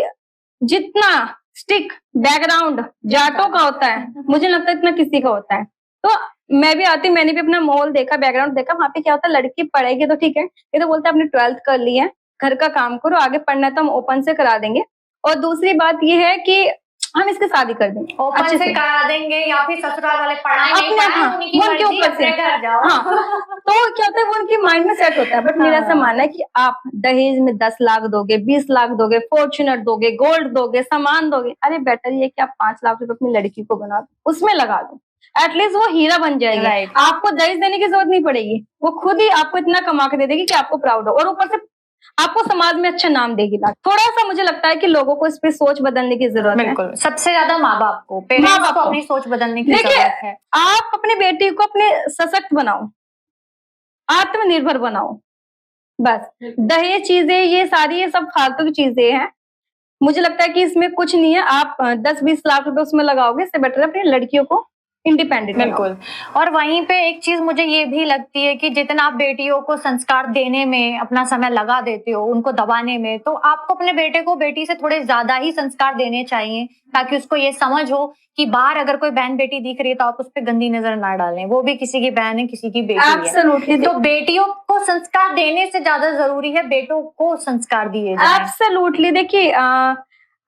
जितना स्टिक बैकग्राउंड जाटों का होता है, मुझे लगता है इतना किसी का होता है। तो मैं भी आती हूँ, मैंने भी अपना माहौल देखा, बैकग्राउंड देखा, वहाँ पे क्या होता है, लड़की पढ़ेगी तो ठीक है, ये तो बोलते हैं आपने 12th कर ली है, घर का काम करो, आगे पढ़ना है तो हम ओपन से करा देंगे। और दूसरी बात ये है कि हम इसकी शादी कर देंगे, ओपन अच्छे से से करा देंगे या फिर ससुराल वाले पढ़ाए नहीं अपने पढ़ाए, उनकी वो उनके मर्जी, ऊपर से अपने घर जाओ। तो क्या होता है, वो उनके माइंड में सेट होता है। बट मेरा ऐसा मानना है कि आप दहेज में 10 लाख दोगे, 20 लाख दोगे, फॉर्च्यूनर दोगे, गोल्ड दोगे, सामान दोगे, अरे बेटर ये कि आप 5 लाख रुपए अपनी लड़की को बना दो, उसमें लगा दो, एटलीस्ट वो हीरा बन जाएगी। Right. आपको दहेज देने की जरूरत नहीं पड़ेगी, वो खुद ही आपको इतना कमा के दे देगी कि आपको प्राउड हो, और ऊपर से आपको समाज में अच्छा नाम देगी। थोड़ा सा मुझे लगता है कि लोगों को इस पे सोच बदलने की जरूरत है। बिल्कुल, सबसे ज्यादा माँ बाप को, पेरेंट्स को अपनी सोच बदलने की जरूरत है। आप अपनी बेटी को अपने सशक्त बनाओ, आत्मनिर्भर बनाओ, बस। दहेज चीजें ये सारी, ये सब फालतू की चीजें हैं, मुझे लगता है कि इसमें कुछ नहीं है। आप 10-20 लाख रुपए उसमें लगाओगे, इससे बेटर अपनी लड़कियों को इंडिपेंडेंट। बिल्कुल। और वहीं पे एक चीज मुझे ये भी लगती है कि जितना आप बेटियों को संस्कार देने में अपना समय लगा देते हो, उनको दबाने में, तो आपको अपने बेटे को बेटी से थोड़े ज्यादा ही संस्कार देने चाहिए, ताकि उसको ये समझ हो कि बाहर अगर कोई बहन बेटी दिख रही है तो आप उस पर गंदी नजर ना डालें, वो भी किसी की बहन है, किसी की बेटी है। तो बेटियों को संस्कार देने से ज्यादा जरूरी है बेटों को संस्कार दिए जाएं। एब्सोल्युटली। देखिए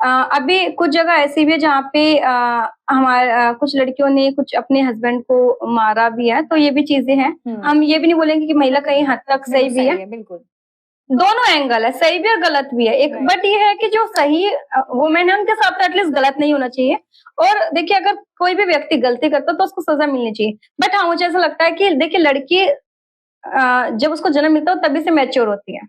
अभी कुछ जगह ऐसी भी है जहाँ पे हमारे कुछ लड़कियों ने कुछ अपने हस्बैंड को मारा भी है, तो ये भी चीजें हैं। हम ये भी नहीं बोलेंगे कि महिला कहीं हद तक सही भी है, बिल्कुल दोनों एंगल है, सही भी और गलत भी है एक। बट ये है कि जो सही वुमेन है उनके साथ एटलीस्ट गलत नहीं होना चाहिए। और देखिए, अगर कोई भी व्यक्ति गलती करता है तो उसको सजा मिलनी चाहिए। बट हाँ, मुझे ऐसा लगता है कि देखिए, लड़की जब उसको जन्म मिलता है तभी से मैच्योर होती है,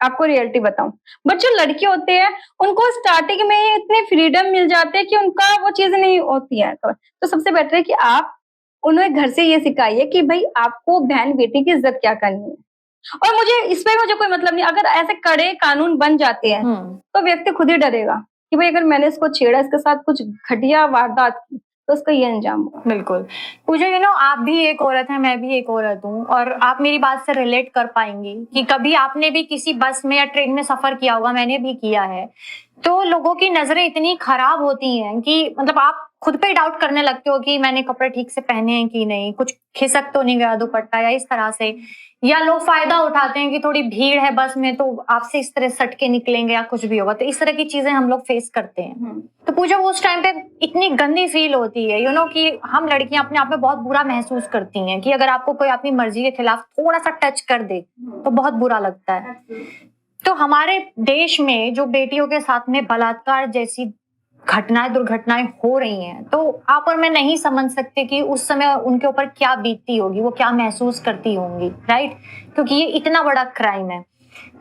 आपको रियलिटी बताऊं। बट जो लड़के होते हैं उनको स्टार्टिंग में ही इतनी फ्रीडम मिल जाती है कि उनका वो चीज नहीं होती है। तो सबसे बेटर है कि आप उन्हें घर से ये सिखाइए कि भाई आपको बहन बेटी की इज्जत क्या करनी है। और मुझे इसमें मुझे कोई मतलब नहीं, अगर ऐसे कड़े कानून बन जाते हैं तो व्यक्ति खुद ही डरेगा कि भाई अगर मैंने इसको छेड़ा, इसके साथ कुछ घटिया वारदात की, तो उसका ये अंजाम होगा। बिल्कुल। पूजा, आप भी एक औरत है, मैं भी एक औरत हूँ, और आप मेरी बात से रिलेट कर पाएंगी कि कभी आपने भी किसी बस में या ट्रेन में सफर किया होगा, मैंने भी किया है। तो लोगों की नजरें इतनी खराब होती हैं कि मतलब आप खुद पे डाउट करने लगते हो कि मैंने कपड़े ठीक से पहने हैं कि नहीं, कुछ खिसक तो नहीं गया दुपट्टा, या इस तरह से। या लोग फायदा उठाते हैं कि थोड़ी भीड़ है बस में तो आपसे इस तरह सट के निकलेंगे या कुछ भी होगा, तो इस तरह की चीजें हम लोग फेस करते हैं। तो पूजा, वो उस टाइम पे इतनी गंदी फील होती है कि हम लड़कियां अपने आप में बहुत बुरा महसूस करती हैं कि अगर आपको कोई अपनी मर्जी के खिलाफ थोड़ा सा टच कर दे तो बहुत बुरा लगता है। तो हमारे देश में जो बेटियों के साथ में बलात्कार जैसी दुर्घटनाएं हो रही हैं, तो आप और मैं नहीं समझ सकते कि उस समय उनके ऊपर क्या बीतती होगी, वो क्या महसूस करती होंगी, राइट? क्योंकि ये इतना बड़ा क्राइम है।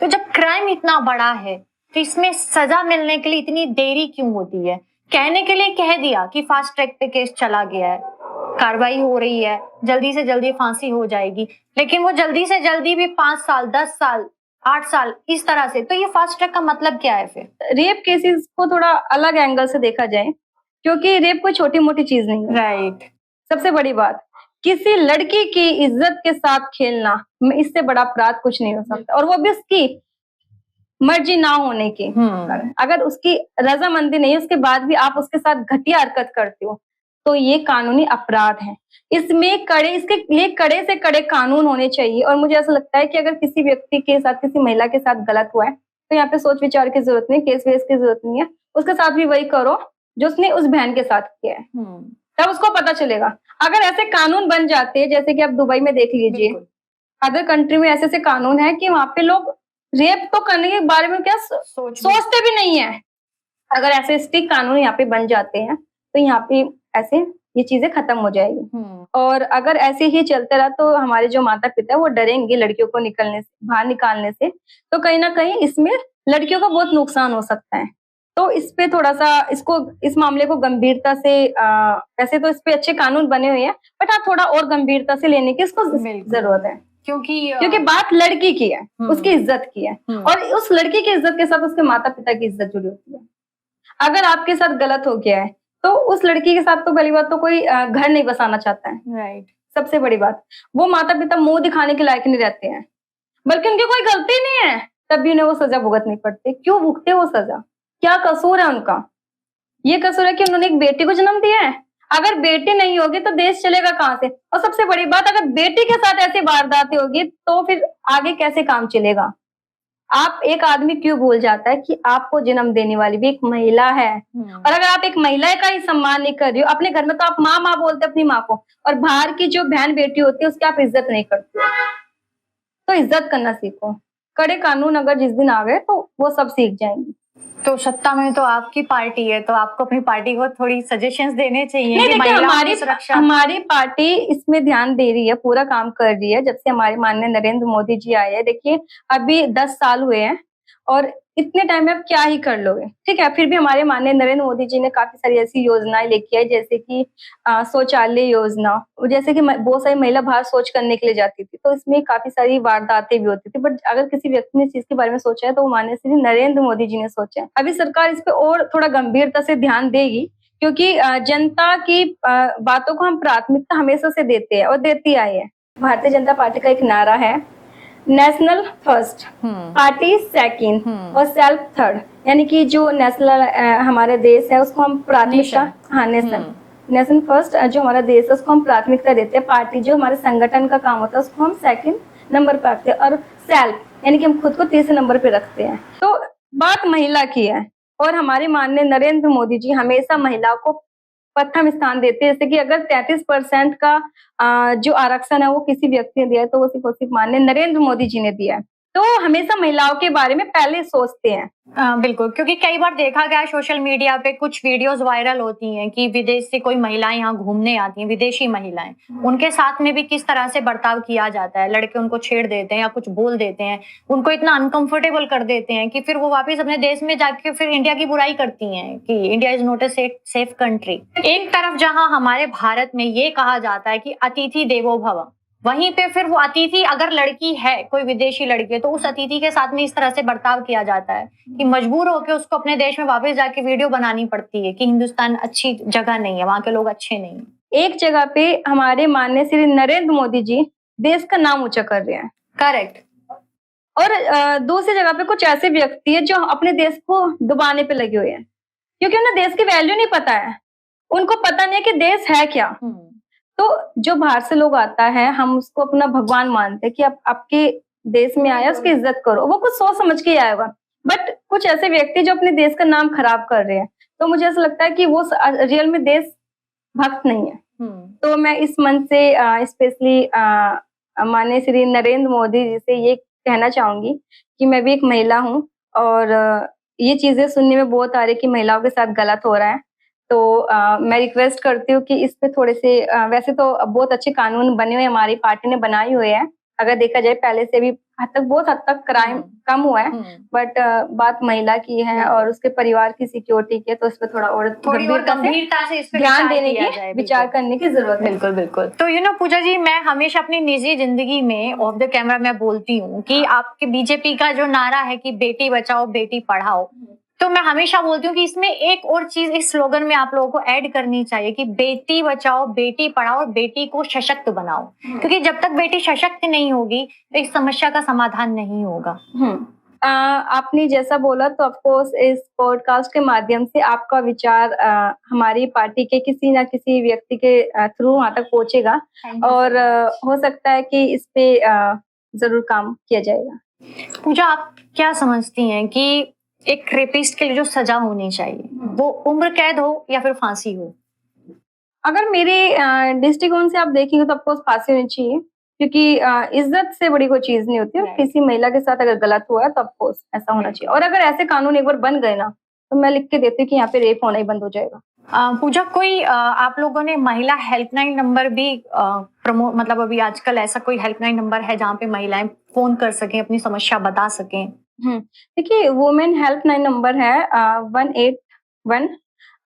तो जब क्राइम इतना बड़ा है तो इसमें सजा मिलने के लिए इतनी देरी क्यों होती है? कहने के लिए कह दिया कि फास्ट ट्रैक पे केस चला गया है, कार्रवाई हो रही है, जल्दी से जल्दी फांसी हो जाएगी, लेकिन वो जल्दी से जल्दी भी 5 साल 10 साल 8 साल इस तरह से। तो ये फास्ट ट्रैक का मतलब क्या है फिर? रेप केसेस को थोड़ा अलग एंगल से देखा जाए, क्योंकि रेप कोई छोटी मोटी चीज नहीं है। राइट। सबसे बड़ी बात, किसी लड़की की इज्जत के साथ खेलना, इससे बड़ा अपराध कुछ नहीं हो सकता, और वो भी उसकी मर्जी ना होने की। अगर उसकी रजामंदी नहीं, उसके बाद भी आप उसके साथ घटिया हरकत करते हो, तो ये कानूनी अपराध है। इसमें इसके लिए कड़े से कड़े कानून होने चाहिए। और मुझे ऐसा लगता है कि अगर किसी व्यक्ति के साथ, किसी महिला के साथ गलत हुआ है, तो यहाँ पे सोच विचार की जरूरत नहीं, केस वेस की जरूरत नहीं है। उसके साथ भी वही करो जो उसने उस बहन के साथ किया है, तब उसको पता चलेगा। अगर ऐसे कानून बन जाते हैं, जैसे कि आप दुबई में देख लीजिए, अदर कंट्री में ऐसे कानून है कि वहां पे लोग रेप तो करने के बारे में क्या सोचते भी नहीं है। अगर ऐसे स्ट्रिक्ट कानून यहाँ पे बन जाते हैं तो यहाँ पे ऐसे ये चीजें खत्म हो जाएगी। और अगर ऐसे ही चलता रहा तो हमारे जो माता पिता है वो डरेंगे लड़कियों को बाहर निकालने से, तो कहीं ना कहीं इसमें लड़कियों का बहुत नुकसान हो सकता है। तो इस पे थोड़ा सा इस मामले को गंभीरता से वैसे तो इस पे अच्छे कानून बने हुए हैं, बट हाँ थोड़ा और गंभीरता से लेने की इसको जरूरत है, क्योंकि बात लड़की की है, उसकी इज्जत की है, और उस लड़की की इज्जत के साथ उसके माता पिता की इज्जत जुड़ी होती है। अगर आपके साथ गलत हो गया है तो उस लड़की के साथ तो पहली बात तो कोई घर नहीं बसाना चाहता है, राइट। सबसे बड़ी बात, वो माता पिता मुंह दिखाने के लायक नहीं रहते हैं, बल्कि उनकी कोई गलती नहीं है तब भी उन्हें वो सजा भुगतनी पड़ती। क्यों भुगते वो सजा? क्या कसूर है उनका? ये कसूर है कि उन्होंने एक बेटी को जन्म दिया है। अगर बेटी नहीं होगी तो देश चलेगा कहाँ से? और सबसे बड़ी बात, अगर बेटी के साथ ऐसी वारदातें होगी तो फिर आगे कैसे काम चलेगा? आप एक आदमी क्यों भूल जाता है कि आपको जन्म देने वाली भी एक महिला है, और अगर आप एक महिला का ही सम्मान नहीं कर रही हो, अपने घर में तो आप माँ माँ बोलते अपनी माँ को, और बाहर की जो बहन बेटी होती है उसकी आप इज्जत नहीं करते हो, तो इज्जत करना सीखो। कड़े कानून अगर जिस दिन आ गए तो वो सब सीख जाएंगे। तो सत्ता में तो आपकी पार्टी है, तो आपको अपनी पार्टी को थोड़ी सजेशंस देने चाहिए। नहीं, देखिए, हमारी पार्टी इसमें ध्यान दे रही है, पूरा काम कर रही है जब से हमारे माननीय नरेंद्र मोदी जी आए हैं। देखिए, अभी 10 साल हुए हैं और इतने टाइम में आप क्या ही कर लोगे, ठीक है। फिर भी हमारे माननीय नरेंद्र मोदी जी ने काफी सारी ऐसी योजनाएं लेके आई, जैसे कि शौचालय योजना, जैसे कि बहुत सारी महिला बाहर शौच करने के लिए जाती थी, तो इसमें काफी सारी वारदातें भी होती थी। बट अगर किसी व्यक्ति ने इस चीज के बारे में सोचा है तो वो माननीय श्री नरेंद्र मोदी जी ने सोचा है। अभी सरकार इस पे और थोड़ा गंभीरता से ध्यान देगी, क्योंकि जनता की बातों को हम प्राथमिकता हमेशा से देते हैं और देती आई है। भारतीय जनता पार्टी का एक नारा है, नेशनल फर्स्ट, पार्टी सेकंड और सेल्फ थर्ड। यानी कि जो नेशनल हमारा देश है उसको हम प्राथमिकता, हाँ नेशन फर्स्ट जो हमारा देश है उसको हम प्राथमिकता देते हैं। पार्टी जो हमारे संगठन का काम होता है उसको हम सेकंड नंबर पे रखते हैं, और सेल्फ यानी कि हम खुद को तीसरे नंबर पे रखते हैं। तो बात महिला की है, और हमारे माननीय नरेंद्र मोदी जी हमेशा महिलाओं को प्रथम स्थान देते हैं। जैसे कि अगर 33% का जो आरक्षण है वो किसी व्यक्ति ने दिया है, तो वो सिर्फ और सिर्फ माननीय नरेंद्र मोदी जी ने दिया है। तो हमेशा महिलाओं के बारे में पहले सोचते हैं। बिल्कुल, क्योंकि कई बार देखा गया है सोशल मीडिया पे कुछ वीडियोस वायरल होती हैं कि विदेश से कोई महिलाएं यहाँ घूमने आती हैं, विदेशी महिलाएं, उनके साथ में भी किस तरह से बर्ताव किया जाता है। लड़के उनको छेड़ देते हैं या कुछ बोल देते हैं, उनको इतना अनकंफर्टेबल कर देते हैं कि फिर वो वापस अपने देश में जाके फिर इंडिया की बुराई करती हैं कि India is not a safe country. एक तरफ जहां हमारे भारत में ये कहा जाता है कि अतिथि देवो भव, वहीं पे फिर वो अतिथि अगर लड़की है, कोई विदेशी लड़की है, तो उस अतिथि के साथ में इस तरह से बर्ताव किया जाता है कि मजबूर होकर उसको अपने देश में वापस जाके वीडियो बनानी पड़ती है कि हिंदुस्तान अच्छी जगह नहीं है, वहां के लोग अच्छे नहीं है। एक जगह पे हमारे माननीय श्री नरेंद्र मोदी जी देश का नाम ऊंचा कर रहे हैं। करेक्ट। और दूसरी जगह पे कुछ ऐसे व्यक्ति है जो अपने देश को डुबाने पे लगे हुए हैं, क्योंकि उन्हें देश की वैल्यू नहीं पता है। उनको पता नहीं है कि देश है क्या। तो जो बाहर से लोग आता है, हम उसको अपना भगवान मानते हैं कि आप आपके देश में आया, उसकी इज्जत करो। वो कुछ सोच समझ के आया होगा, बट कुछ ऐसे व्यक्ति जो अपने देश का नाम खराब कर रहे हैं, तो मुझे ऐसा लगता है कि वो रियल में देश भक्त नहीं है। तो मैं इस मन से स्पेशली माननीय श्री नरेंद्र मोदी जी से ये कहना चाहूंगी कि मैं भी एक महिला हूँ, और ये चीजें सुनने में बहुत आ रही है कि महिलाओं के साथ गलत हो रहा है। तो मैं रिक्वेस्ट करती हूँ कि इस पे थोड़े से वैसे तो बहुत अच्छे कानून बने हुए हमारी पार्टी ने बनाए हुए हैं। अगर देखा जाए पहले से भी बहुत हद तक क्राइम कम हुआ है, बट बात महिला की है और उसके परिवार की सिक्योरिटी की है, तो इस पे थोड़ी और गंभीरता से इस पे ध्यान देने की, विचार करने की जरूरत है। बिल्कुल बिल्कुल। तो पूजा जी, मैं हमेशा अपनी निजी जिंदगी में ऑफ द कैमरा मैं बोलती हूँ कि आपके बीजेपी का जो नारा है कि बेटी बचाओ बेटी पढ़ाओ, तो मैं हमेशा बोलती हूँ कि इसमें एक और चीज इस स्लोगन में आप लोगों को ऐड करनी चाहिए कि बेटी बचाओ बेटी पढ़ाओ और बेटी को सशक्त बनाओ, क्योंकि जब तक बेटी सशक्त नहीं होगी तो इस समस्या का समाधान नहीं होगा। आपने जैसा बोला, तो ऑफकोर्स इस पॉडकास्ट के माध्यम से आपका विचार हमारी पार्टी के किसी ना किसी व्यक्ति के थ्रू वहां तक पहुंचेगा, और हो सकता है कि इस पे जरूर काम किया जाएगा। पूजा, आप क्या समझती हैं कि एक रेपिस्ट के लिए जो सजा होनी चाहिए वो उम्र कैद हो या फिर फांसी हो? अगर मेरे दृष्टिकोण से आप देखेंगे तो आपको फांसी होनी चाहिए, क्योंकि इज्जत से बड़ी कोई चीज नहीं होती है। किसी महिला के साथ अगर गलत हुआ है तो ऑफकोर्स ऐसा होना चाहिए। और अगर ऐसे कानून एक बार बन गए ना, तो मैं लिख के देती हूँ कि यहाँ पे रेप होना ही बंद हो जाएगा। पूजा, कोई आप लोगों ने महिला हेल्पलाइन नंबर भी प्रमोट, मतलब अभी आजकल ऐसा कोई हेल्पलाइन नंबर है जहाँ पे महिलाएं फोन कर सकें, अपनी समस्या बता सकें? देखिए, वुमेन हेल्पलाइन नंबर है 181,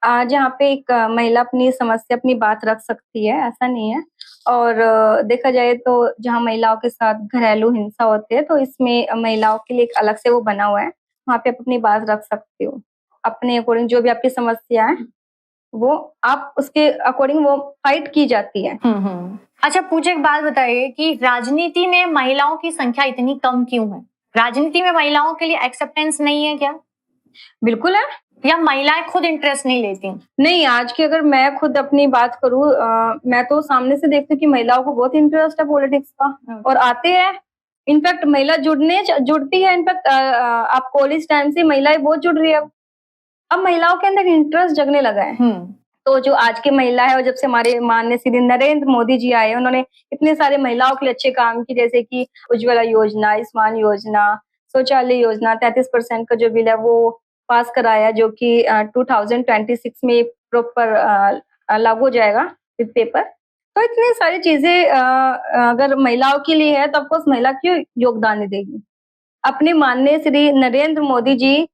जहाँ पे एक महिला अपनी समस्या, अपनी बात रख सकती है, ऐसा नहीं है। और देखा जाए तो जहाँ महिलाओं के साथ घरेलू हिंसा होती है, तो इसमें महिलाओं के लिए एक अलग से वो बना हुआ है, वहाँ पे आप अपनी बात रख सकते हो। अपने अकॉर्डिंग जो भी आपकी समस्या है, वो आप उसके अकॉर्डिंग वो फाइट की जाती है। अच्छा पूजा, एक बात बताइए कि राजनीति में महिलाओं की संख्या इतनी कम क्यों है? राजनीति में महिलाओं के लिए एक्सेप्टेंस नहीं है क्या? बिल्कुल है। या महिलाएं खुद इंटरेस्ट नहीं लेती? नहीं, आज की अगर मैं खुद अपनी बात करूँ, मैं तो सामने से देखती हूँ कि महिलाओं को बहुत इंटरेस्ट है पॉलिटिक्स का, और आते हैं। इनफैक्ट महिला जुड़ती है। इनफैक्ट आप कॉलेज टाइम से महिलाएं बहुत जुड़ रही है। अब महिलाओं के अंदर इंटरेस्ट जगने लगा है। तो जो आज की महिला है, और जब से हमारे माननीय श्री नरेंद्र मोदी जी आए, उन्होंने इतने सारे महिलाओं के लिए अच्छे काम किए, जैसे कि उज्ज्वला योजना, आयुष्मान योजना, शौचालय योजना, 33% का जो बिल है वो पास कराया, जो कि 2026 में प्रॉपर लागू हो जाएगा विद पेपर। तो इतनी सारी चीजें अगर महिलाओं के लिए है, तो ऑफकोर्स महिला क्यों योगदान नहीं देगी। अपने माननीय श्री नरेंद्र मोदी जी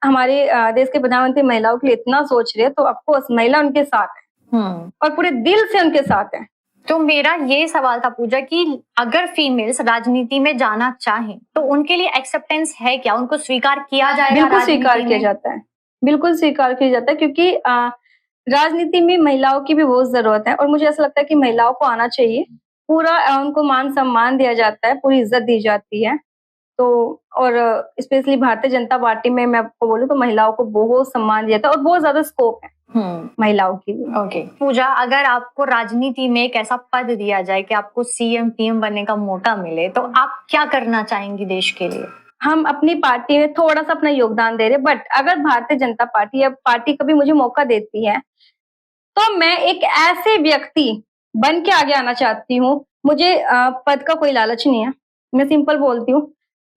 हमारे देश के प्रधानमंत्री महिलाओं के लिए इतना सोच रहे हैं, तो ऑफकोर्स महिला उनके साथ है, और पूरे दिल से उनके साथ है। तो मेरा ये सवाल था पूजा कि अगर फीमेल्स राजनीति में जाना चाहें तो उनके लिए एक्सेप्टेंस है क्या? उनको स्वीकार किया जाएगा? बिल्कुल स्वीकार किया जाता है, बिल्कुल स्वीकार किया जाता है, क्योंकि राजनीति में महिलाओं की भी बहुत जरूरत है, और मुझे ऐसा लगता है कि महिलाओं को आना चाहिए। पूरा उनको मान सम्मान दिया जाता है, पूरी इज्जत दी जाती है। तो और स्पेशली भारतीय जनता पार्टी में मैं आपको बोलूं तो महिलाओं को बहुत सम्मान दिया जाता है, और बहुत ज्यादा स्कोप है महिलाओं के लिए। ओके पूजा, अगर आपको राजनीति में एक ऐसा पद दिया जाए कि आपको सीएम पीएम बनने का मौका मिले, तो आप क्या करना चाहेंगी देश के लिए? हम अपनी पार्टी में थोड़ा-सा अपना योगदान दे रहे हैं, बट अगर भारतीय जनता पार्टी या पार्टी कभी मुझे मौका देती है, तो मैं एक ऐसे व्यक्ति बन के आगे आना चाहती हूँ। मुझे पद का कोई लालच नहीं है, मैं सिंपल बोलती हूँ।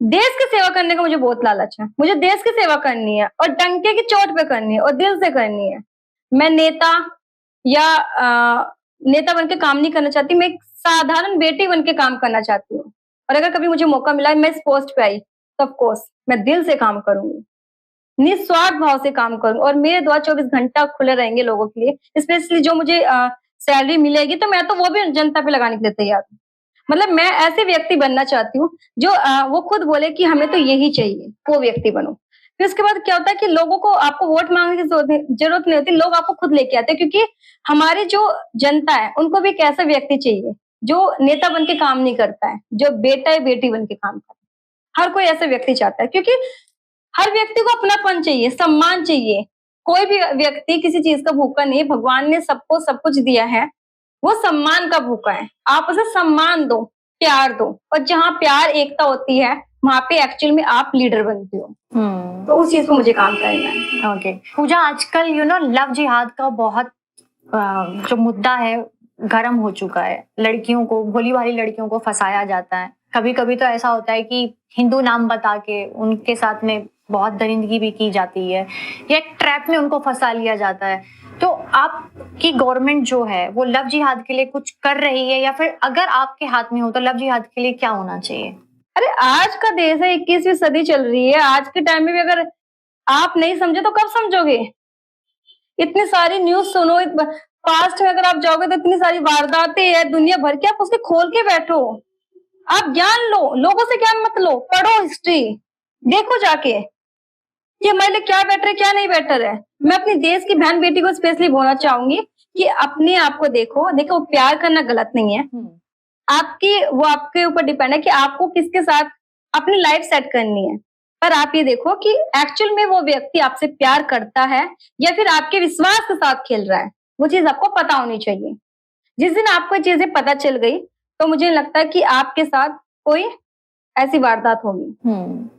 देश की सेवा करने का मुझे बहुत लालच है। मुझे देश की सेवा करनी है और डंके की चोट पे करनी है और दिल से करनी है। मैं नेता या नेता बन के काम नहीं करना चाहती, मैं एक साधारण बेटी बन के काम करना चाहती हूँ। और अगर कभी मुझे मौका मिला, मैं इस पोस्ट पे आई, तो ऑफ कोर्स मैं दिल से काम करूँगी। निस्वार्थ भाव से काम करूँ और मेरे द्वार 24 घंटा खुले रहेंगे लोगों के लिए। स्पेशली जो मुझे सैलरी मिलेगी तो मैं तो वो भी जनता पे लगाने के लिए तैयार हूँ। मतलब मैं ऐसे व्यक्ति बनना चाहती हूँ जो वो खुद बोले कि हमें तो यही चाहिए, वो व्यक्ति बनो। फिर उसके बाद क्या होता है कि लोगों को आपको वोट माँगने की ज़रूरत नहीं होती, लोग आपको खुद लेके आते हैं क्योंकि हमारी जो जनता है, उनको भी एक ऐसा व्यक्ति चाहिए, जो नेता बन के काम नहीं करता है, जो बेटा या बेटी बन के काम करता है। हर कोई ऐसा व्यक्ति चाहता है क्योंकि हर व्यक्ति को अपनापन चाहिए, सम्मान चाहिए। कोई भी व्यक्ति किसी चीज़ का भूखा नहीं है, भगवान ने सबको सब कुछ दिया है, वो सम्मान का भूखा है। आप उसे सम्मान दो, प्यार दो और जहाँ प्यार, एकता होती है, वहाँ पे एक्चुअल में आप लीडर बनते हो। तो उस चीज़ पे मुझे काम करना है। ओके। पूजा, आजकल लव जिहाद का बहुत जो मुद्दा है गर्म हो चुका है। लड़कियों को, भोली भाली लड़कियों को फंसाया जाता है। कभी कभी तो ऐसा होता है कि हिंदू नाम बता के उनके साथ में बहुत दरिंदगी भी की जाती है या एक ट्रैप में उनको फंसा लिया जाता है। तो आपकी गवर्नमेंट जो है वो लव जिहाद के लिए कुछ कर रही है, या फिर अगर आपके हाथ में हो तो लव जिहाद के लिए क्या होना चाहिए? अरे आज का देश है, 21वीं सदी चल रही है। आज के टाइम में भी अगर आप नहीं समझे तो कब समझोगे? इतनी सारी न्यूज़ सुनो, पास्ट में अगर आप जाओगे तो इतनी सारी वारदातें हैं दुनिया भर की, आप उसके खोल के बैठो। आप ज्ञान लो, लोगों से ज्ञान मत लो, पढ़ो हिस्ट्री, देखो जाके कि हमारे लिए क्या बेटर है, क्या नहीं बेटर है। मैं अपनी देश की बहन बेटी को स्पेशली बोलना चाहूंगी कि अपने आप को देखो, प्यार करना गलत नहीं है। वो आपके ऊपर डिपेंड है कि आपको किसके साथ अपनी लाइफ सेट करनी है। पर आप ये देखो कि एक्चुअल में वो व्यक्ति आपसे प्यार करता है या फिर आपके विश्वास के साथ खेल रहा है, वो चीज आपको पता होनी चाहिए। जिस दिन आपको ये चीजें पता चल गई तो मुझे लगता है कि आपके साथ कोई ऐसी वारदात होगी।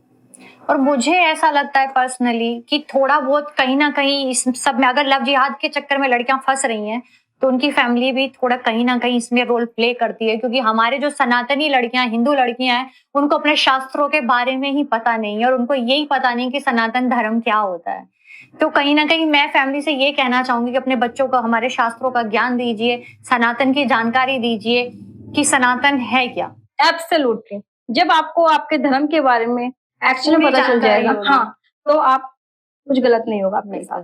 और मुझे ऐसा लगता है पर्सनली कि थोड़ा बहुत कहीं ना कहीं इस सब में, अगर लव जिहाद के चक्कर में लड़कियां फंस रही हैं तो उनकी फैमिली भी थोड़ा कहीं ना कहीं इसमें रोल प्ले करती है, क्योंकि हमारे जो सनातनी लड़कियां, हिंदू लड़कियां हैं, उनको अपने शास्त्रों के बारे में ही पता नहीं है और उनको यही पता नहीं कि सनातन धर्म क्या होता है। तो कहीं ना कहीं मैं फैमिली से ये कहना चाहूंगी कि अपने बच्चों को हमारे शास्त्रों का ज्ञान दीजिए, सनातन की जानकारी दीजिए कि सनातन है क्या। एब्सोल्युटली, जब आपको आपके धर्म के बारे में एक्चुअली पता चल जाएगा, हाँ, तो आप कुछ गलत नहीं होगा आपके साथ।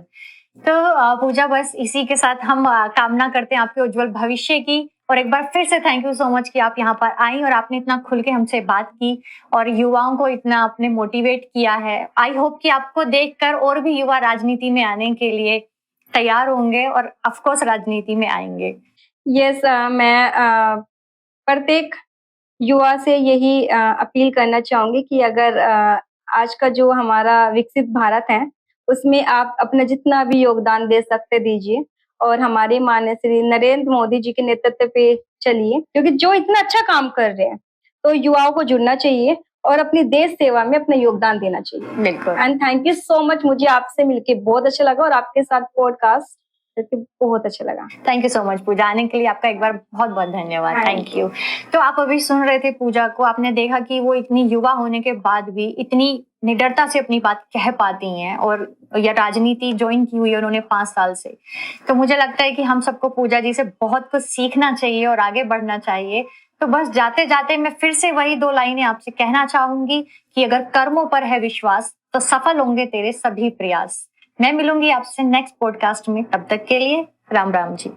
तो पूजा, बस इसी के साथ हम कामना करते हैं आपके उज्जवल भविष्य की। और एक बार फिर से थैंक यू सो मच कि आप यहाँ पर आई और आपने इतना खुल के हमसे बात की और युवाओं को इतना आपने मोटिवेट किया है। आई होप कि आपको देखकर और भी युवा राजनीति में आने के लिए तैयार होंगे और ऑफ कोर्स राजनीति में आएंगे। यस, मैं प्रत्येक युवा से यही अपील करना चाहूंगी कि अगर आज का जो हमारा विकसित भारत है, उसमें आप अपना जितना भी योगदान दे सकते दीजिए और हमारे माननीय श्री नरेंद्र मोदी जी के नेतृत्व पे चलिए, क्योंकि जो इतना अच्छा काम कर रहे हैं, तो युवाओं को जुड़ना चाहिए और अपनी देश सेवा में अपना योगदान देना चाहिए। बिल्कुल। And thank you so much, मुझे आपसे मिलके बहुत अच्छा लगा और आपके साथ पॉडकास्ट करके बहुत अच्छा लगा। थैंक यू सो मच पूजा, आने के लिए आपका एक बार बहुत बहुत धन्यवाद। Thank you. तो आप अभी सुन रहे थे पूजा को, आपने देखा कि वो इतनी युवा होने के बाद भी इतनी निडरता से अपनी बात कह पाती हैं और या राजनीति ज्वाइन की हुई है उन्होंने 5 साल से। तो मुझे लगता है कि हम सबको पूजा जी से बहुत कुछ सीखना चाहिए और आगे बढ़ना चाहिए। तो बस जाते जाते मैं फिर से वही 2 लाइनें आपसे कहना चाहूंगी कि अगर कर्मों पर है विश्वास तो सफल होंगे तेरे सभी प्रयास। मैं मिलूंगी आपसे नेक्स्ट पॉडकास्ट में, तब तक के लिए राम राम जी।